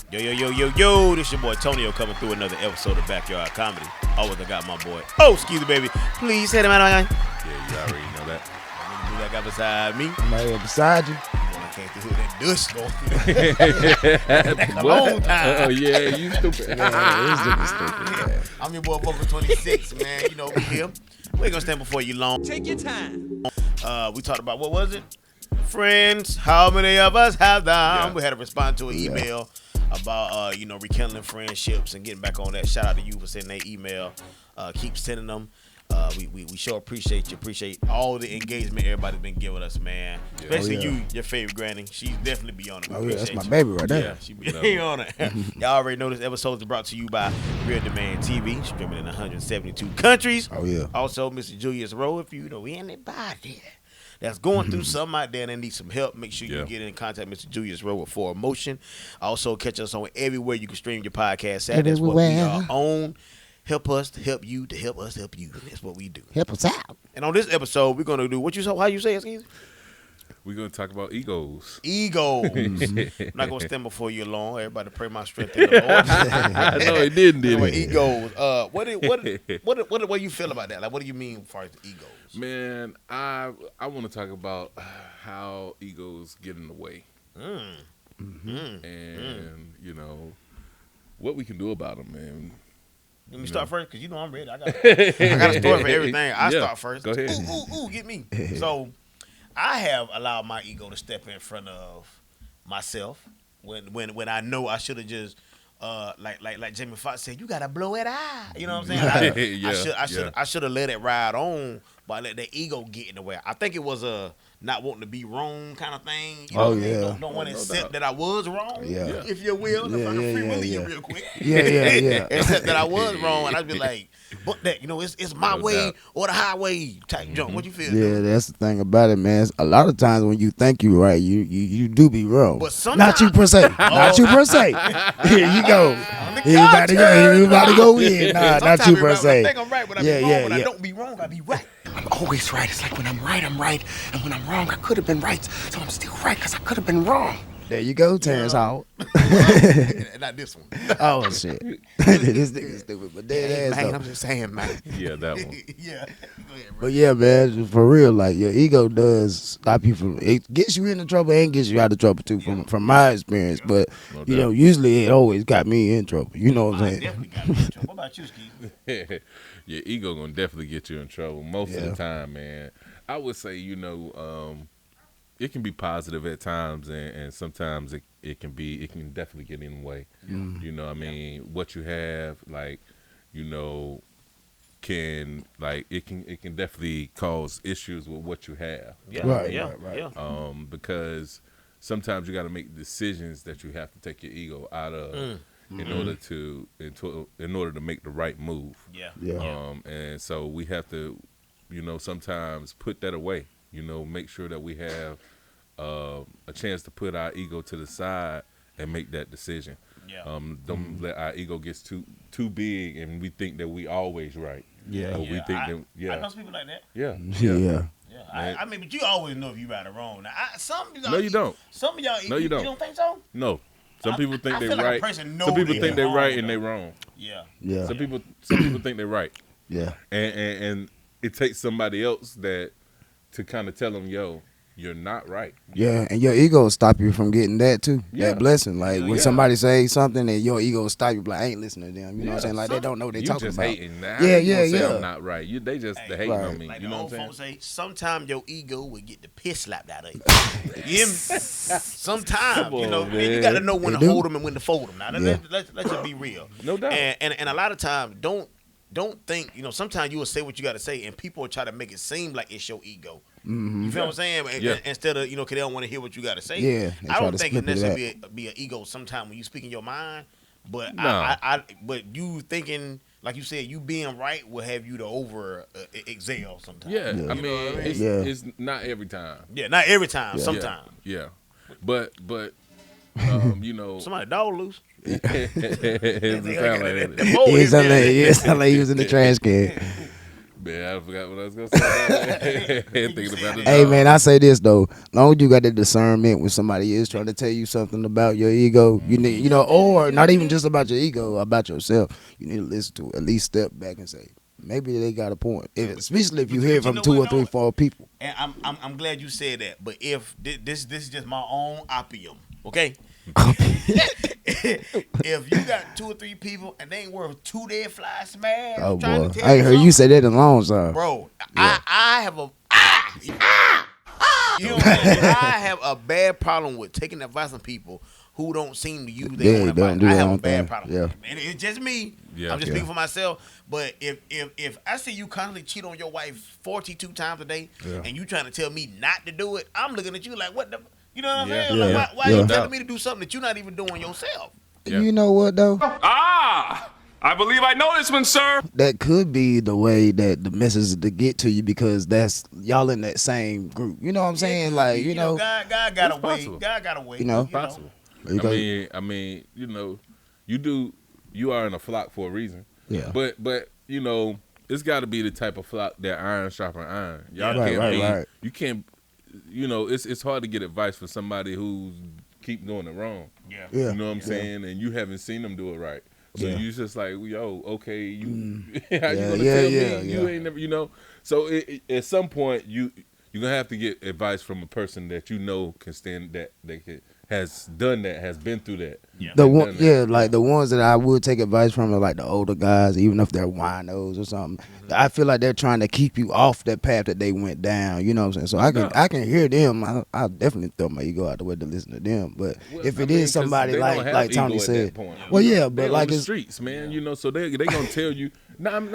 Yo, this your boy Tonio coming through another episode of Backyard Comedy. Always I got my boy. Oh, excuse me, baby. Please hit him out. Yeah, you already know that. That guy beside me. I'm right here beside you. I can't do that douche going. A long time. Oh, yeah, you stupid. Stupid. I'm your boy Vocal 26, man. You know, we here. We ain't gonna stand before you long. Take your time. We talked about, what was it? Friends, how many of us have them? Yeah. We had to respond to an email about, rekindling friendships and getting back on that. Shout out to you for sending that email. Keep sending them. We sure appreciate you. Appreciate all the engagement everybody's been giving us, man. Yeah. Especially Oh, yeah. you, your favorite granny. She's definitely be on it. We Oh, yeah, that's appreciate my you. baby right there. Yeah, she be on it. Y'all already know this episode is brought to you by Real Demand TV, streaming in 172 countries. Oh, yeah. Also, Mr. Julius Rowe, if you know anybody that's going through something out there and need some help, make sure you get in contact with Mr. Julius Rowe with For Emotion. Also, catch us on everywhere you can stream your podcast at. That's what we are on. Help us to help you to help us help you. That's what we do. Help us out. And on this episode, we're going to do how you say it, excuse me? We're going to talk about egos. Egos. I'm not going to stand before you long. Everybody pray my strength in the Lord. I know it didn't, did Anyway, it? egos. What do you feel about that? Like, what do you mean as far as the egos? Man, I want to talk about how egos get in the way. And, what we can do about them, man. Let me start first, because you know I'm ready. I got a story for everything. I start first. Go ahead. Ooh, get me. So, I have allowed my ego to step in front of myself when I know I should have just like Jamie Foxx said, you gotta blow it out. You know what I'm saying? I should have let it ride on, but I let the ego get in the way. I think it was a not wanting to be wrong kind of thing. You know what I mean? Don't want to accept that I was wrong. Yeah. If you will, if I can free will you real quick. Yeah. Accept that I was wrong, and I'd be like, but that it's my No way doubt. or the highway type jump. What you feel? Yeah, that's the thing about it, man. A lot of times when you think you're right, you do be wrong. But sometimes- not you per se. Not you per se. Here you go. You about to go in. Nah, not you per se. I think I'm right, but I be wrong. When I don't be wrong, I be right. I'm always right. It's like when I'm right, I'm right. And when I'm wrong, I could have been right. So I'm still right because I could have been wrong. There you go, Terrence Howard. Not this one. Oh shit, this nigga stupid, but dead ass Man, though. I'm just saying, man. Yeah, that one. Yeah. Go ahead, bro. But yeah, man, for real, like your ego does stop you from. It gets you into trouble and gets you out of trouble too, from my experience. But No you know, doubt. usually it always got me in trouble. You know what I'm I saying? definitely got me in trouble. What about you, Ski? Your ego gonna definitely get you in trouble most of Yeah. the time, man. I would say, it can be positive at times, and sometimes it can definitely get in the way. You know, what I mean, what you have, like, it can definitely cause issues with what you have. Yeah, Right, yeah, right. yeah. Because sometimes you got to make decisions that you have to take your ego out of in order to make the right move. Yeah. Yeah. And so we have to, sometimes put that away. Make sure that we have a chance to put our ego to the side and make that decision. Yeah. Don't let our ego get too big and we think that we always right. Yeah. Or we think that I know some people like that. yeah. Yeah. Yeah. I mean, but you always know if you right or wrong. Now, No, you don't. Some of y'all, No, you don't. You don't think so? No. Some people think I they're feel like a right. person know Some people they think they're wrong, right and though. they're wrong. Yeah. Yeah. Some people think they're right. Yeah. And it takes somebody else to kind of tell them, yo, you're not right. Yeah, and your ego will stop you from getting that too. Yeah. That blessing. Like when Yeah. somebody say something and your ego will stop you, like I ain't listening to them. You know what I'm Yeah. saying? Like they don't know what they You talking just about. hating. Now, Yeah, you gonna say yeah. I'm not right. They just Hey, they hating right. on me. Like You the know old what I'm folks saying? say, sometimes your ego will get the piss slapped out of you. You hear me? Sometimes, Come on, man, man. you got to know when They to do. hold them and when to fold them. Now, Yeah. let's just be real. No doubt. And a lot of times, don't think, sometimes you will say what you got to say, and people will try to make it seem like it's your ego. You feel what I'm saying? Yeah. Instead of, because they don't want to hear what you got to say. Yeah, they I try don't to think it slip it necessarily be an ego sometimes when you speak in your mind. But No. but you thinking, like you said, you being right will have you to over exhale sometimes. Yeah, Yeah. I mean, it's, Yeah. it's not every time. Yeah, not every time. Yeah. Sometimes. Yeah, but Somebody dog loose. it sound like that. The boy It is sound there. like he was in the trash can. Man, I forgot what I was gonna say. Thinking about it. Hey man, I say this though. Long as you got that discernment when somebody is trying to tell you something about your ego, you need, you know, or not even just about your ego, about yourself. You need to listen to it. At least step back and say, maybe they got a point. Especially if you hear it from 2 or 3, 4 people. And I'm glad you said that. But if this is just my own opium, okay? If you got 2 or 3 people and they ain't worth 2 dead fly smash, Oh trying boy, to tell I ain't heard you say that in a long time. bro. I have a you know what I'm saying? I have a bad problem with taking advice from people who don't seem to use their own advice. I have a bad problem. Yeah. And it's just me. Yeah. I'm just speaking for myself. But if I see you constantly cheat on your wife 42 times a day, and you trying to tell me not to do it, I'm looking at you like, what the, you know what I'm saying? Yeah. Like, why are you telling me to do something that you're not even doing yourself? Yeah. You know what though? I believe I know this one, sir. That could be the way that the message is to get to you because that's y'all in that same group. You know what I'm saying? Like, you know, God got a way. possible. God got a way. You know. Possible. because- I mean, you know, you are in a flock for a reason. Yeah. But you know, it's got to be the type of flock that iron sharpen iron. Y'all Right, can't right, be. right. You can't. You know, it's hard to get advice for somebody who's keep doing it wrong. Yeah. Yeah. You know what I'm saying? And you haven't seen them do it right. So Yeah. you just like, yo, okay, you how you Yeah, gonna yeah, tell yeah, me you ain't never, you know? So at some point you're gonna have to get advice from a person that you know can stand that has done that, has been through that. Yeah. The Been one, done that. yeah, like the ones that I would take advice from are like the older guys, even if they're winos or something. I feel like they're trying to keep you off that path that they went down. You know what I'm saying? So I can hear them. I definitely throw my ego out the way to listen to them. But Well, if I it mean, is 'cause somebody they don't have like ego Tony at said, that point. well, yeah, They but on like the it's streets, man. You know, so they gonna tell you. I mean,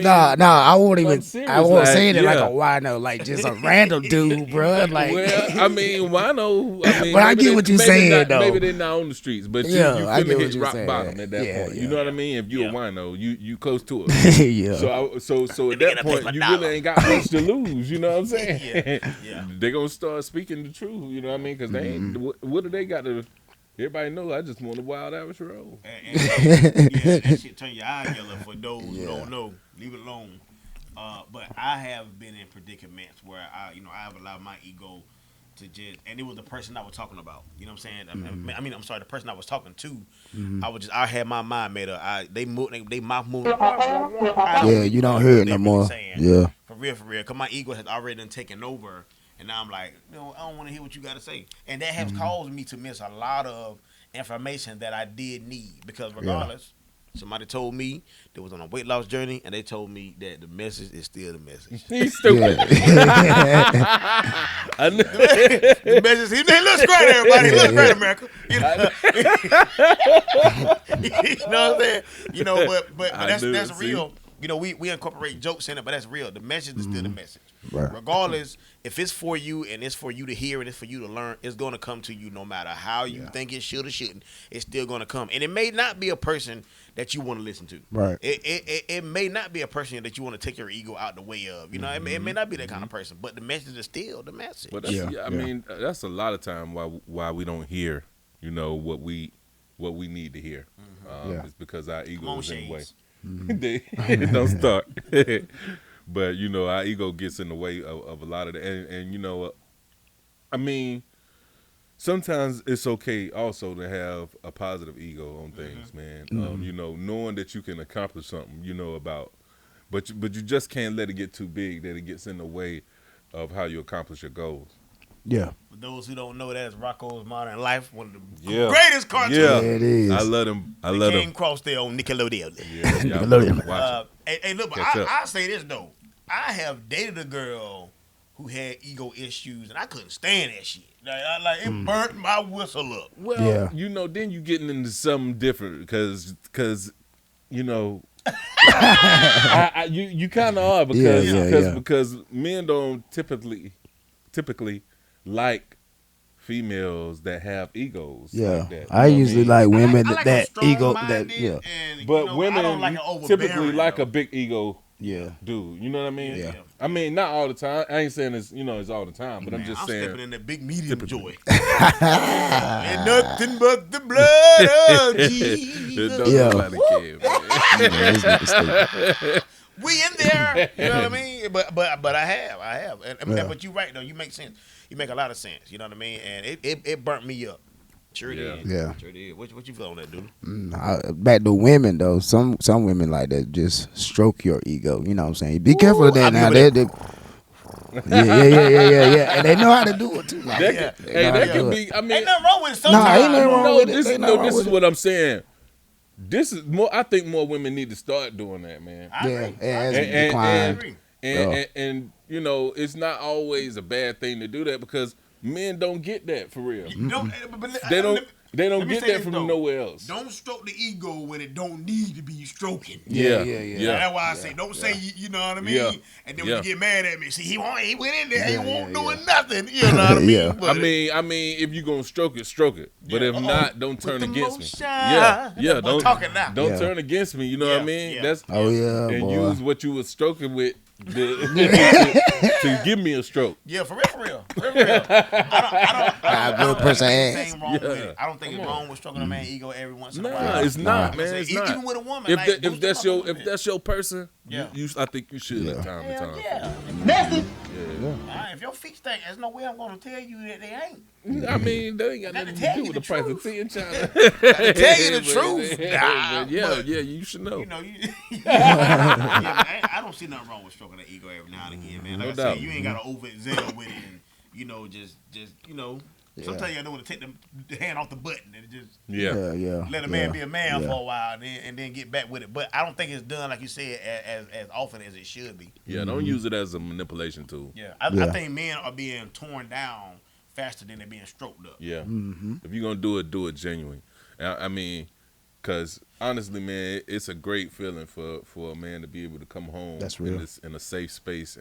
nah, I won't I'm even. serious, I won't like, say it like yeah. a wino, like just a random dude, bro. Like, Well, I mean, wino. I mean, But I maybe get they- what you're maybe saying, not- though. Maybe they're not on the streets, but Yeah, you I get finna what hit you're rock saying. bottom at that Yeah, point. yeah. You know what I mean? If you a wino, you close to it. yeah, So at They that gotta pay point, for you dollar. really ain't got much to lose. You know what I'm saying? Yeah. They gonna start speaking the truth. You know what I mean? Because they ain't. What do they got to? Everybody know. I just want a wild average roll. And that shit turn your eye yellow for those who don't know. Leave it alone. But I have been in predicaments where I have allowed my ego to just, and it was the person I was talking about. You know what I'm saying? I mean, I'm sorry, the person I was talking to. I had my mind made up. They mouth moving. yeah. You don't hear it no more. Yeah, For real. Because my ego has already done taken over. And now I'm like, I don't want to hear what you got to say. And that has caused me to miss a lot of information that I did need. Because regardless, somebody told me they was on a weight loss journey, and they told me that the message is still the message. He's stupid. I knew- The message, he looks great, everybody. He looks great, America. You know what I'm saying? But I knew that's it, see? real. We incorporate jokes in it, but that's real. The message is still the message. Right. Regardless, if it's for you and it's for you to hear and it's for you to learn, it's going to come to you no matter how you think it should or shouldn't. It's still going to come. And it may not be a person that you want to listen to. Right. It may not be a person that you want to take your ego out the way of. It may not be that kind of person, but the message is still the message. But that's, I mean, that's a lot of time why we don't hear, what we need to hear. It's because our ego is in the way. Shades. Don't start. But our ego gets in the way of a lot of that, and I mean, sometimes it's okay also to have a positive ego on things, man. Knowing that you can accomplish something, but you just can't let it get too big that it gets in the way of how you accomplish your goals. yeah. For those who don't know, that's Rocco's Modern Life, one of the Yeah. greatest cartoons. Yeah, Yeah, it is. I love him. I The love Game him. Cross there on Nickelodeon. Yeah, y'all Nickelodeon. watch Hey, look, but Catch up. I say this though. I have dated a girl who had ego issues, and I couldn't stand that shit. It burnt my whistle up. Well, Yeah. then you getting into something different because you kind of are because men don't typically like females that have egos. Yeah, like that, I usually like women I like that a ego. That strong-minded yeah, and, But I women don't like an typically overbearing, like though. a big ego yeah. dude. You know what I mean? Yeah. I mean, not all the time. I ain't saying it's it's all the time, but I'm just stepping saying. in that big medium joy. And nothing but the blood of Jesus. Don't Yeah. nobody care, man. This nigga stupid. We in there. You know what I mean? But I have. But you're right though. You make sense. You make a lot of sense. You know what I mean? And it burnt me up. Sure did. Yeah. Sure did. What you feel on that, dude? Back to women though, some women like that just stroke your ego. You know what I'm saying? Be careful of that now. Yeah. And they know how to do it too. Like, That could be. I mean, Ain't nothing wrong with it. Nah, Sometimes. ain't nothing wrong no, with it. this Ain't nothing wrong is with what I'm saying. This is more. I think more women need to start doing that, man. I Yeah, agree. it has And- declined. agree. And you know, it's not always a bad thing to do that because men don't get that for real. They don't let me get say that this, from though. nowhere else. Don't stroke the ego when it don't need to be stroking. Yeah. That's why I say don't say you know what I mean. Yeah. And then Yeah. when you get mad at me, see he went in there, he won't doing yeah. nothing. You know what I mean? Yeah. But I mean, if you're gonna stroke it, stroke it. But Yeah. if not, don't turn the against me. lotion. Yeah. We're Don't talking now. Don't Yeah. turn against me. You know what I Yeah, mean? yeah. That's Oh yeah, and boy. use what you was stroking with to give me a stroke. Yeah, for real. I don't good person think ass. anything wrong with it. I don't think it's wrong with stroking a man's ego every once in a Nah, while. it's not, man. Say, It's even not. with a woman, If like, that, boost if that's them up a your little if that's your person, Yeah. I think you should at time to bit. time. Yeah. If your feet stink, there's no way I'm gonna tell you that they ain't. I mean, that ain't got Got to nothing tell to do you with the the price of truth. tea in China. To tell you the truth, But yeah, but, you should know. you know, I don't see nothing wrong with stroking the ego every now and again, man. Like No I doubt. said, you ain't gotta overexert with it, and just sometimes you know to take the hand off the button and just Yeah. let a man be a man for a while, and then get back with it. But I don't think it's done like you said as often as it should be. Yeah, don't use it as a manipulation tool. Yeah, I think men are being torn down faster than they're being stroked up. Yeah. If you're going to do it genuine. I mean, because honestly, man, it's a great feeling for a man to be able to come home That's real. in a safe space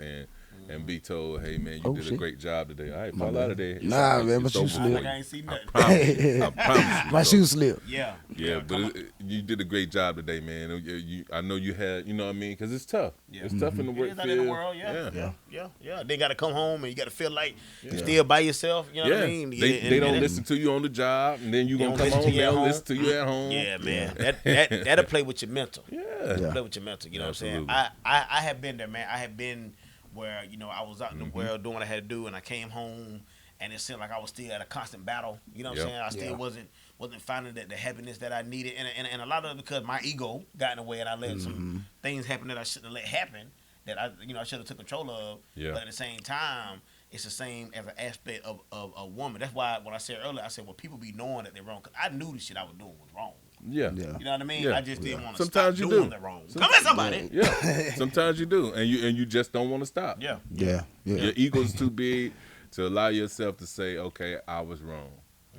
and be told, hey, man, you Oh, did a shit. great job today. All right, fall out of there. It's Nah, all right. man, It's but you over slid. for Like you. I ain't seen nothing. I promise you. My shoe slipped. Yeah, Yeah, but come on. you did a great job today, man. I know you had, you know what I mean? Because it's tough. Yeah. It's tough in the It work is out field. in the world, yeah. They got to come home and you got to feel like you're Yeah. still by yourself. You know Yeah, what I mean? they don't listen to you on the job, and then you They gonna don't come listen home. to They you at don't home. listen to you at home. Yeah, man. That'll play with your mental. Yeah. Play with your mental. You know Absolutely. what I'm saying? I have been there, man. I have been where I was out in the world doing what I had to do, and I came home, and it seemed like I was still at a constant battle. You know what I'm Yep. saying? I still wasn't finding the happiness that I needed, and a lot of it because my ego got in the way, and I let some things happen that I shouldn't have let happen. That I should have took control of. Yeah. But at the same time, it's the same as an aspect of a woman. That's why when I said earlier, I said, well, people be knowing that they're wrong. Cause I knew the shit I was doing was wrong. Yeah. You know what I mean? Yeah. I just didn't want to Sometimes stop you doing do. the wrong. Come at somebody. Yeah. Sometimes you do, and you just don't want to stop. Yeah. Yeah. Your ego's too big to allow yourself to say, okay, I was wrong.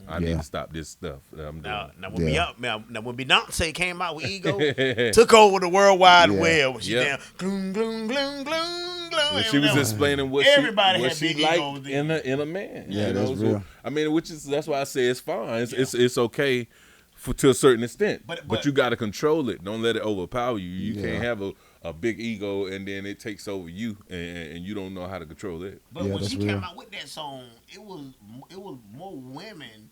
I need to stop this stuff that I'm doing. Now when Beyonce came out with Ego, took over the World Wide Web. When she Yeah. down, gloom, gloom, gloom, gloom, gloom. When she was explaining what Everybody she, what had she big liked egos in a man. Yeah, you that's know? So, real. I mean, that's why I say it's fine. It's okay to a certain extent, but you got to control it. Don't let it overpower you. You can't have a big ego and then it takes over you and you don't know how to control it. But Yeah, when that's she real. came out with that song, it was more women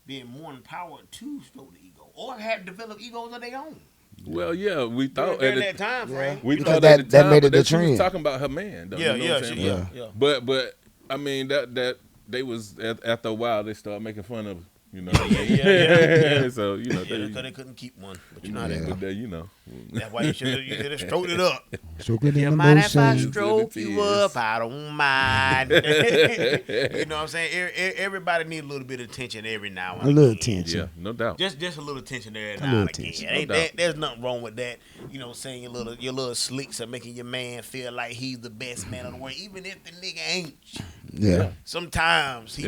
being more empowered to stroke the ego or had developed egos of their own. Well, yeah, we thought During at that the, time frame. we Because thought that- at the time, that made it but the she was trend. talking about her man. Though, Yeah, you know what I'm saying? yeah. But I mean that they was after a while they started making fun of, you know. What I mean? Yeah. So you know, Yeah, because they couldn't keep one. But you know how that but they, you know, That's why you should have stroked it up. Stroke it You in the mind if I motion. stroke It you is. up? I don't mind. You know what I'm saying? Everybody need a little bit of attention every now and A little again. attention. yeah, no doubt. Just a little attention there A now little and again. attention, Ain't no doubt. there's nothing wrong with that. You know, saying your little slicks are making your man feel like he's the best man in the world, even if the nigga ain't. Yeah. Sometimes he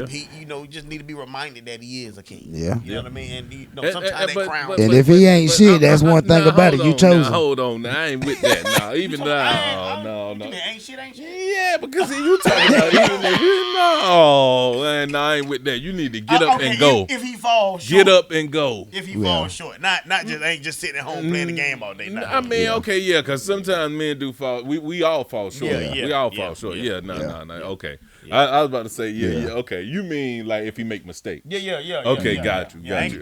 just need to be reminded that he is a king. Yeah. You know what I mean? And And- sometimes they crown. And if he ain't shit, that's one thing about it. You chose him. Hold on, now I ain't with that. Now, even I now, no. Ain't shit. Yeah, because see, you talking about even if you no, man, I ain't with that. You need to get up Okay, and go. If he falls short. Get up and go. If he falls short, not just ain't just sitting at home playing the game all day. Nah. I mean, okay, yeah, because sometimes men do fall. We all fall short. Yeah, we all yeah, fall short. yeah. No. Okay, I was about to say, yeah. Okay, you mean like if he make mistakes? Yeah. Okay, yeah, got you. I ain't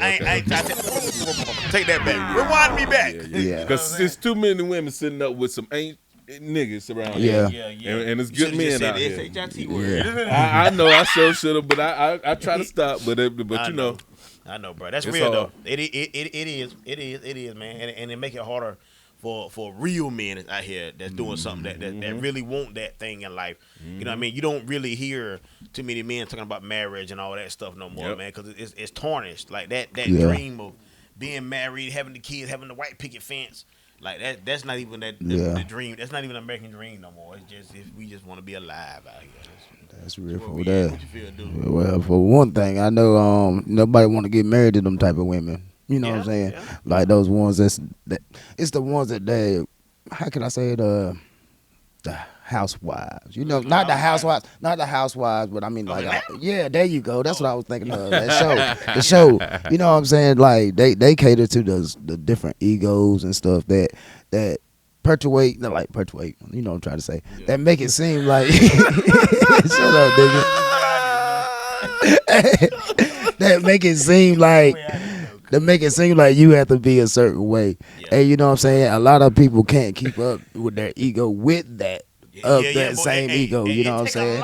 take that back. Rewind me back. Yeah. Because there's too many women sitting up with some ain't niggas around Yeah. here. And it's good men out here. SHIT word. I know I should have, but I try to stop. But you know. I know, bro. That's It's real hard. though. It is, man. And it make it harder for real men out here that's doing something that really want that thing in life. You know what I mean? You don't really hear too many men talking about marriage and all that stuff no more, man, because it's tarnished. Like that dream of being married, having the kids, having the white picket fence. Like that's not even the dream. That's not even an American dream no more. It's just if we just want to be alive out here. That's real Where for we that. at? What you feel, dude? Well, for one thing, I know nobody want to get married to them type of women. You know what I'm saying? Yeah. Like those ones it's the ones that they, how can I say it? The housewives. You know, not the housewives, but I mean like, yeah, there you go. That's what I was thinking of. The show. You know what I'm saying? Like they cater to the different egos and stuff that perpetuate. You know what I'm trying to say. That make it seem like shut up, nigga. That make it seem like you have to be a certain way. And you know what I'm saying? A lot of people can't keep up with their ego with that same ego. You know what I'm saying?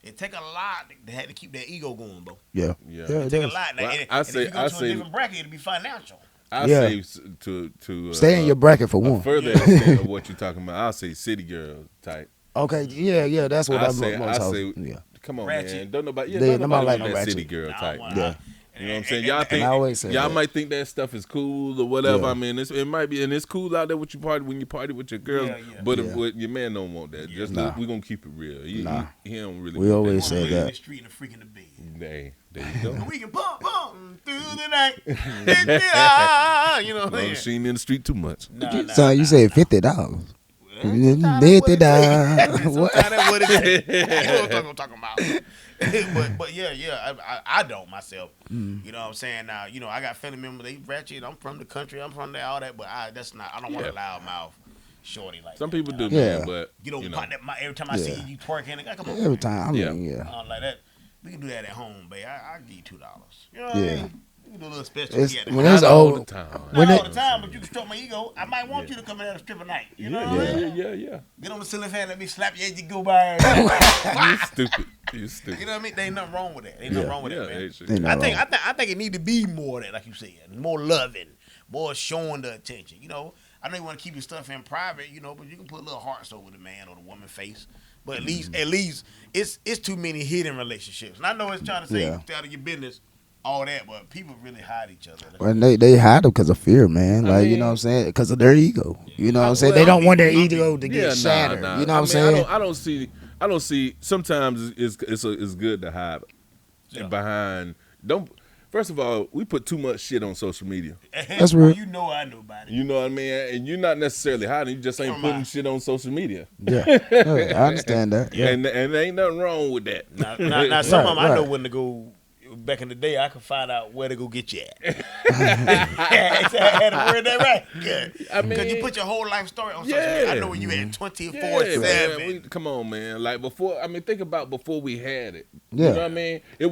It take a lot to have to keep that ego going, bro. Yeah. It take a lot. Well, And I if you go to say- a different bracket, it'll be financial. I Yeah. say to Stay in your bracket for one. further extent of what you're talking about. I'll say city girl type. Okay, yeah, that's what I I'm say, yeah. come on, Ratchet. man. Don't nobody, Yeah, don't nobody nobody like want no that ratchet. city girl type. Yeah. You know what I'm saying? Y'all I always say y'all that. might think that stuff is cool or whatever. Yeah. I mean, it might be, and it's cool out there with you when you party with your girls. Yeah. But Yeah. But your man don't want that. Just Nah. we gonna keep it real. He don't really. We want always Wanna say lay in that. the street and a freak in the bed. that. Hey, there you go. We can pump through the night. You know what I'm She saying? ain't in the street too much. So you said $50. $50. What? That's what it is. You know what I'm talking about. but yeah, I don't myself. You know what I'm saying? Now, you know, I got family members, they ratchet. I'm from the country, I'm from there, all that, but I don't want a loud mouth shorty like Some that. people do, Yeah. man. But You don't you know, pop that every time I see you twerking, I come on. Every time. I Yeah. mean, yeah. Like that. We can do that at home, babe. I'll give you $2. You know what Yeah. I mean? We can do a little special. It's, together. when it's not all the old, time. when Not it- all the time, but you can stroke my ego. I might want you to come in at a strip at night. You know what I mean? Yeah. Get on the ceiling fan, let me slap you as you go by. You stupid. You stupid. You know what I mean? There ain't nothing wrong with that. Ain't nothing wrong with Yeah, that, man. it should- Ain't no I think wrong. I think it need to be more of that, like you said, more loving, more showing the attention. You know, I know you want to keep your stuff in private, you know, but you can put little hearts over the man or the woman face. But at least it's too many hidden relationships. And I know it's trying to say Yeah. stay out of your business, all that, but people really hide each other. When they hide them because of fear, man. Like, you know what I'm saying? Because of their ego. You know what I'm saying? They don't want their ego to get shattered. You know what I'm saying? I don't see. Sometimes it's good to hide behind. First of all, we put too much shit on social media. That's real. You know I know about it. You know what I mean? And you're not necessarily hiding. You just ain't Never putting mind. shit on social media. Yeah. Yeah, I understand that. And there ain't nothing wrong with that. Now some of them I know right. when to go. Back in the day, I could find out where to go get you at. I had to word that right. Good. I mean- Because you put your whole life story on social media. I know where you at 24/7. Yeah, man. Come on, man. Like before, I mean, think about before we had it. Yeah. You know what I mean? It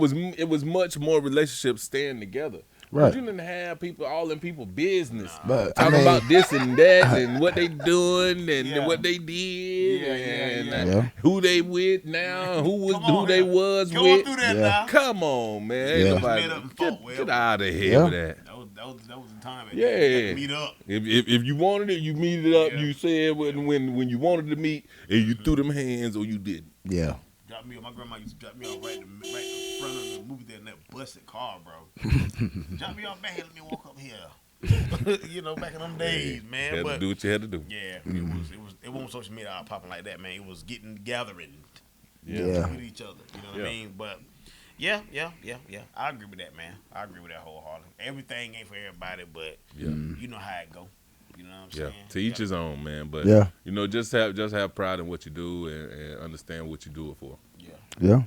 was much more relationships staying together. Right. You didn't have people all in people business. But, I talking mean- about this and that and what they doing and Yeah. what they did and Yeah. who they with now, who Come on they now. was Go with. through that Yeah. now. Come on, man. Yeah. Ain't nobody, Made up and fought well. get out of here Yeah. with that. That was the time. Yeah. You had to meet up. If you wanted it, you meet it up. Yeah. You said when you wanted to meet, and you threw them hands or you didn't. Yeah. Drop me off. My grandma used to drop me off right in front of the movie theater in that busted car, bro. Drop me off back here. Let me walk up here. You know, back in them days, man. Had But to do what you had to do. yeah, it wasn't social media out popping like that, man. It was gathering Yeah. with each other. You know what I mean? But yeah. I agree with that, man. I agree with that wholeheartedly. Everything ain't for everybody, but Yeah. you know how it go. You know what I'm Yeah, saying? to each his own, man. But Yeah. you know, just have pride in what you do and understand what you do it for. Yeah. Yeah.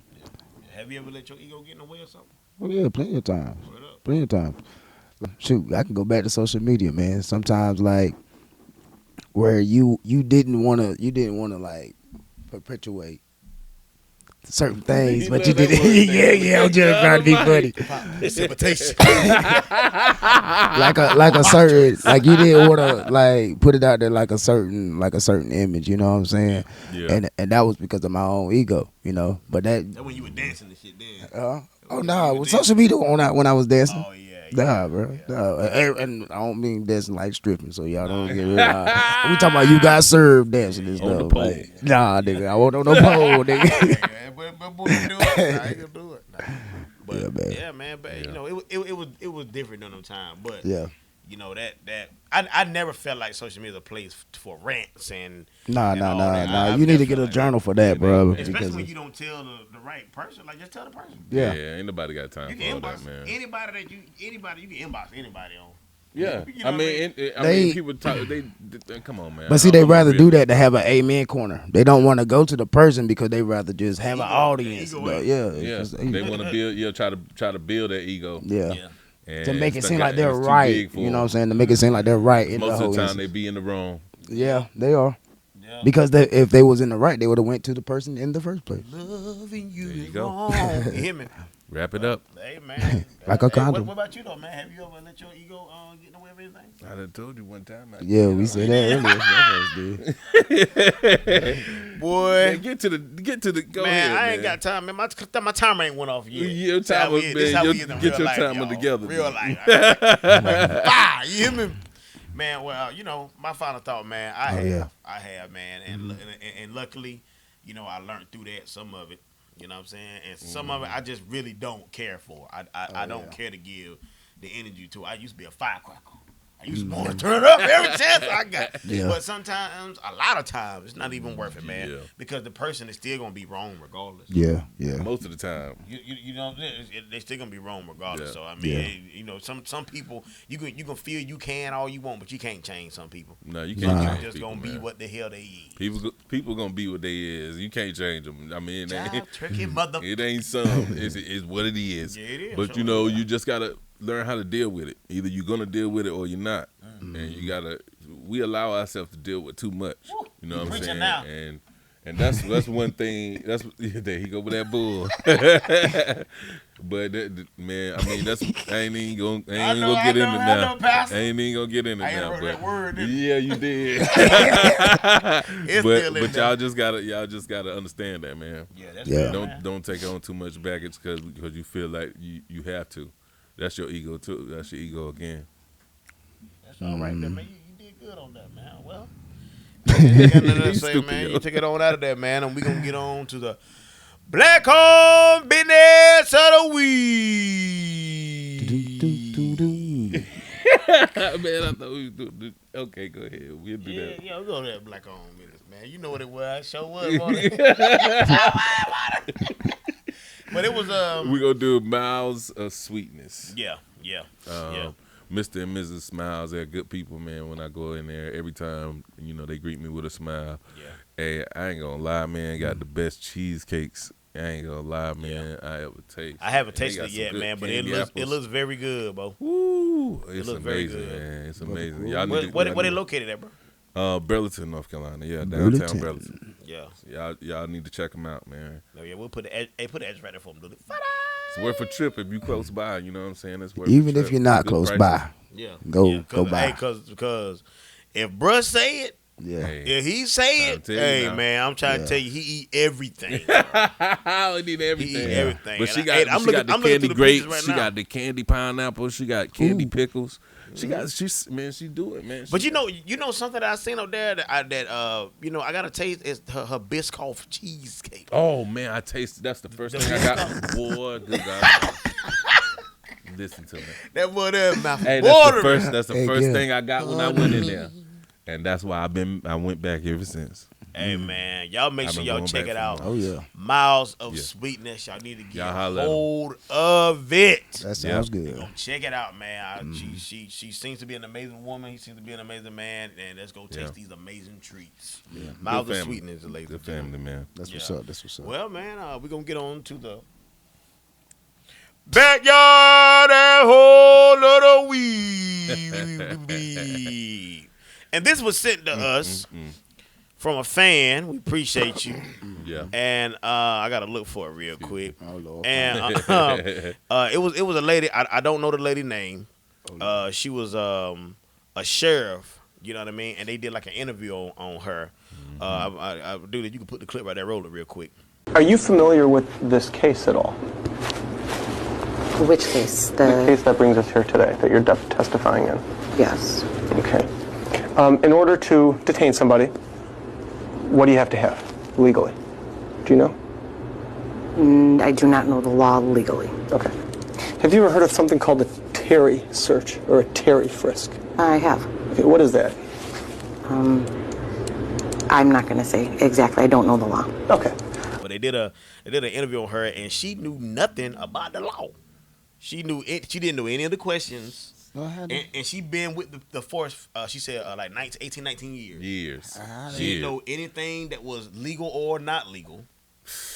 Have you ever let your ego get in the way or something? Oh, yeah, plenty of times. Word up. Plenty of times. Shoot, I can go back to social media, man. Sometimes, like, where you didn't want to like perpetuate certain things, but you did it. yeah. I'm just trying to be funny. Precipitation. like a certain, like you didn't want to like put it out there like a certain image. You know what I'm saying? Yeah. And that was because of my own ego. You know, but that. That's when you were dancing and shit then. Oh no, with social media on when I was dancing. Oh yeah. Nah, bro. Nah. And I don't mean dancing like stripping, so y'all don't get real. We talking about you got served dancing and On the stuff. pole. Like, nah, nigga, I won't on no pole, nigga. But boy, you do it. Nah, you can do it. Nah. But Yeah, man. man. But Yeah. you know, it was different during them time. But Yeah. you know that I never felt like social media was a place for rants and Nah. and all that. I You need never to get felt a like journal for that, bro. Especially Because when you don't tell the right person, like just tell the person. Yeah, yeah. ain't nobody got time You for can all inbox that, man. anybody you can inbox anybody on. Yeah, You know I what mean, I They- mean, people talk. They come on, man. But see, they I'm rather real. do that to have an amen corner. They don't want to go to the person because they rather just have an Ego. audience. Ego But is- yeah, it's Yeah, just- they want to build. Try to build their ego. yeah. And To make it it's seem got- like they're it's too right. big for You know what I'm them. saying? To make it seem like they're right in the Most whole of the time, they instance. be in the wrong. Yeah, they are. Yeah. Because if they was in the right, they would have went to the person in the first place. Loving you There you is go. wrong. You hear me? Wrap it up. Hey man. Like a Hey, condom. What about you though, man? Have you ever let your ego get in the way of anything? I done told you one time. Yeah, we said that earlier. Boy. Man, get to the. Go Man, ahead, I ain't got time, man. My timer ain't went off yet. Your This how timer, we- this man, how we your- is in get real your life, timer y'all. together, Real man. life. Bah, you hear me? Man, well, you know, my final thought, man, I have, man, and luckily, you know, I learned through that some of it. You know what I'm saying? And some of it I just really don't care for. I don't care to give the energy to. I used to be a firecracker. I used to want to turn up every chance I got. Yeah. But sometimes, a lot of times, it's not even worth it, man. Yeah. Because the person is still gonna be wrong regardless. Yeah. Most of the time. You know they still gonna be wrong regardless. Yeah. So I mean, you know, some people you can feel you can all you want, but you can't change some people. No, you can't Nah. change Just people, gonna be man. what the hell they is. People gonna be what they is. You can't change them. I mean, Child, tricky mother. it ain't some. It's what it is. Yeah, it is. But Sure you know, you just gotta learn how to deal with it. Either you're gonna deal with it or you're not. And you gotta. We allow ourselves to deal with too much. You know what I'm preaching saying? now. And that's one thing. That's there he go with that bull. But man, I mean, I ain't even gonna get into I now. know, Pastor. I ain't even gonna get into I ain't now. wrote But that word, did I? yeah, you did. It's but still in but there. y'all just gotta understand that, man. Yeah, that's Yeah. real, man. Don't take on too much baggage because you feel like you have to. That's your ego too. That's your ego again. That's all right, there, man. You did good on that, man. Well, you got nothing to He's say, stupid, man. yo. You take it on out of there, man, and we gonna get on to the Black Home Business of the Week. Man, I thought we would do. Okay, go ahead. We'll do Yeah, that. yeah, we go to that Black Home Business, man. You know what it was. Show was, wasn't it? But it was We gonna do Miles of Sweetness. yeah. Mr. and Mrs. Smiles, they're good people, man. When I go in there, every time, you know, they greet me with a smile. Yeah. Hey, I ain't gonna lie, man. Got the best cheesecakes. I ain't gonna lie, man. I ever taste. I haven't And they tasted got it some yet, good man, but it candy looks apples. looks very good, bro. Woo! It's looks very amazing, good. man. It's amazing. Y'all need Where to, it located at, bro? Burlington, North Carolina. Yeah, downtown Burlington. Burlington. Yeah. Y'all need to check them out, man. No, yeah, we'll put the address right there for them, dude. It's worth a trip if you close by. You know what I'm saying? It's worth Even a if trip. you're not Good close prices. by, Yeah. Go cause, by. Hey, because if bruh say it, yeah. Hey, if he say I'll it, tell you hey now. man, I'm trying to Yeah. tell you, he eat everything. I need everything. He eat everything. But she And got, I'm she looking- got the I'm looking candy through the pictures grapes. right She now. got the candy pineapple. She got candy Ooh. pickles. She got she do it, man. But She- you know something that I seen up there that you know I gotta taste is her Biscoff cheesecake. Oh man, I tasted. That's the first thing I got. Boy, good God. Listen to me. That boy there mouth Hey, watering. that's the Hey, first yeah. thing I got when I went in there, and that's why I went back ever since. Hey man, y'all make I've sure been y'all going check back it for out. more. Oh yeah, Miles of Yeah. Sweetness. Y'all need to get Y'all a holla at 'em. hold of it. that sounds Go good. check it out, man. She seems to be an amazing woman. He seems to be an amazing man. And let's go taste Yeah. these amazing treats. Yeah. Miles Good of family. Sweetness, ladies Good and gentlemen. family, man. That's what's Yeah. up. That's what's up. Well, man, we're going to get on to the backyard and whole little weed. And this was sent to us from a fan. We appreciate you. Yeah. And I gotta look for it real quick. Oh Lord. And it was a lady. I don't know the lady name. She was a sheriff. You know what I mean? And they did like an interview on her. I do that. You can put the clip right there, roll it real quick. Are you familiar with this case at all? Which case? The case that brings us here today, that you're testifying in. Yes. Okay. In order to detain somebody, what do you have to have legally? Do you know? I do not know the law legally. Okay. Have you ever heard of something called a Terry search or a Terry frisk? I have. Okay, what is that? I'm not going to say exactly. I don't know the law. Okay. But they did an interview on her, and she knew nothing about the law. She didn't know any of the questions. And she been with the force, she said, like 19 years. She didn't know anything that was legal or not legal.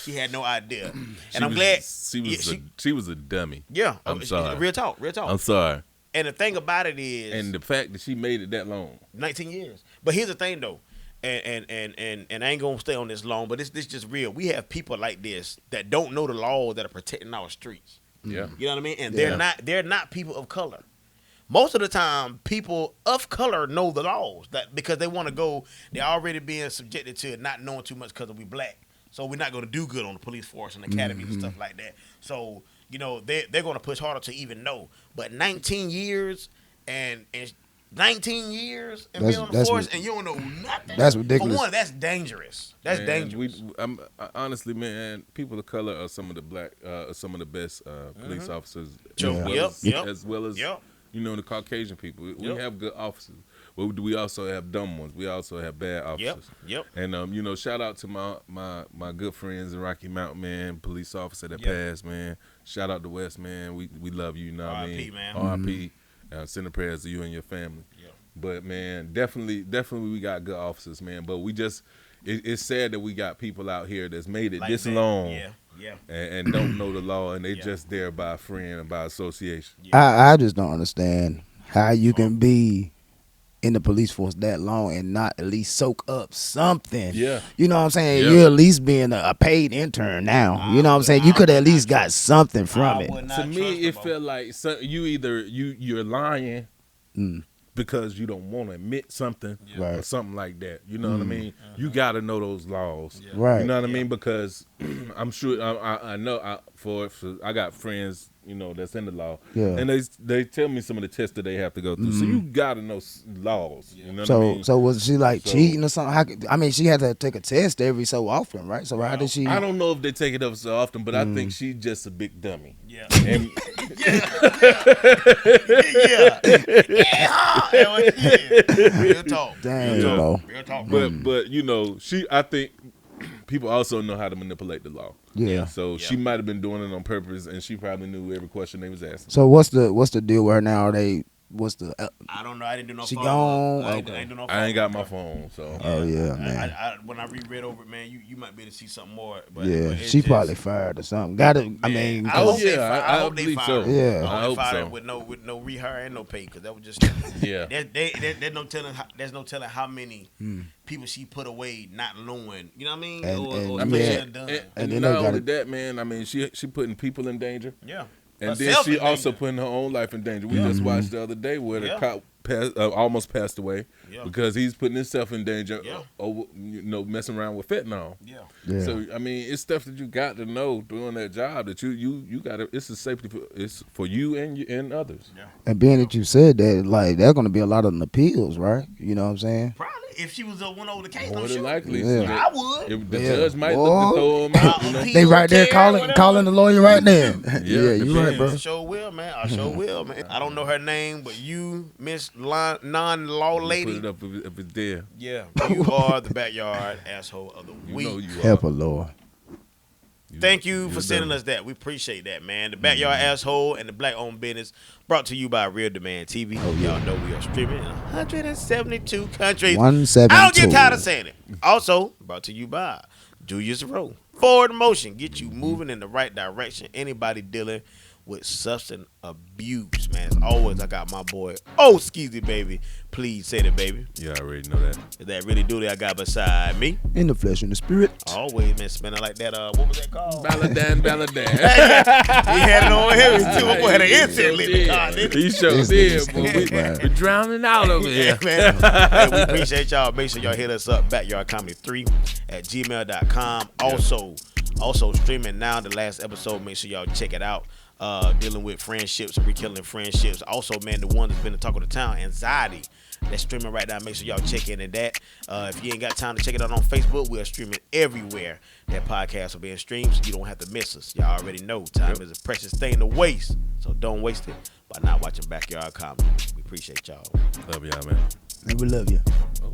She had no idea. And I'm glad. She was a dummy. Yeah. I'm sorry. Real talk. I'm sorry. And the thing about it is. And the fact that she made it that long. 19 years. But here's the thing, though. And I ain't going to stay on this long, but this just real. We have people like this that don't know the laws that are protecting our streets. Yeah. You know what I mean? And they're not people of color. Most of the time, people of color know the laws because they want to go. They're already being subjected to not knowing too much because we black. So we're not going to do good on the police force and academies and stuff like that. So they're going to push harder to even know. But 19 years and 19 years and be on the force and you don't know nothing. That's ridiculous. For one, that's dangerous. That's dangerous. Honestly, man, people of color are some of the best police officers, as well as the Caucasian people. We have good officers, but we also have dumb ones. We also have bad officers. Yep. And shout out to my good friends in Rocky Mountain, man, police officer that passed, man. Shout out to West, man. We love you. You know what I mean? man. R.I.P. Sending prayers to you and your family. Yep. But man, definitely we got good officers, man. But we just it's sad that we got people out here that's made it like this long. Yeah. And don't know the law, and they just there by a friend and by association. I just don't understand how you can be in the police force that long and not at least soak up something. Yeah. You know what I'm saying? Yeah. You're at least being a paid intern now. You know what I'm saying? You could at least got something from it. To me, it felt like you're lying because you don't want to admit something or something like that. You know what I mean? You got to know those laws. Right. You know what I mean? Because I'm sure I know I got friends, that's in the law. Yeah. And they tell me some of the tests that they have to go through. So you got to know laws. You know what I mean? So was she cheating or something? She had to take a test every so often, right? So how did she? I don't know if they take it up so often, but I think she's just a big dummy. Yeah. And Real talk. Damn, Real talk. But I think people also know how to manipulate the law. Yeah. So she might have been doing it on purpose, and she probably knew every question they was asking. So what's the deal with her now? I don't know. I didn't do no. She phone. gone. I ain't do no phone. I ain't got my phone, so. Oh yeah, man. When I reread over it, man, you might be able to see something more. But she probably fired or something. I hope they fired. So. Yeah, I hope so. With no rehire and no pay, because that was just There's no telling how many people she put away not knowing. You know what I mean? And not only that, man. She putting people in danger. Yeah. And then she also putting her own life in danger. We just watched the other day where the cop almost passed away because he's putting himself in danger over, messing around with fentanyl. Yeah. So it's stuff that you got to know doing that job that you got to. It's a safety it's for you and others. Yeah. And being that you said that, there's going to be a lot of appeals, right? You know what I'm saying? Probably. If she was one over the case, more I'm than sure. likely. Yeah. I would. If the judge might look to throw him out. They right there calling the lawyer right there. Yeah, you right, bro. I sure will, man. I don't know her name, but you, Miss Non-Law Lady. Put it up if it's there. Yeah. You are the backyard asshole of the week. You Help her, Lord. Thank you for sending us that. We appreciate that, man. The Backyard Asshole and the Black-Owned Business brought to you by Real Demand TV. Y'all know we are streaming in 172 countries. 172. I don't get tired of saying it. Also, brought to you by Julius Rowe. Forward Motion. Get you moving in the right direction. Anybody dealing with substance abuse, man. As always, I got my boy, Skeezy Baby. Please say that, baby. Yeah, I already know that. Is that really do that I got beside me? In the flesh and the spirit. Always, man, spinning like that. What was that called? Balladan. He had it on him too. My boy had an instant lit the car, didn't he? He sure did, boy. We drowning out over here. Man. Hey, we appreciate y'all. Make sure y'all hit us up, backyardcomedy3@gmail.com. Also streaming now. The last episode, make sure y'all check it out. Dealing with friendships and rekindling friendships. Also, man, the one that's been the talk of the town, Anxiety. That's streaming right now. Make sure y'all check in that. If you ain't got time to check it out on Facebook, we are streaming everywhere that podcast will be in streams. So you don't have to miss us. Y'all already know time is a precious thing to waste. So don't waste it by not watching Backyard Comedy. We appreciate y'all. Love y'all, man. And we love you. Oh.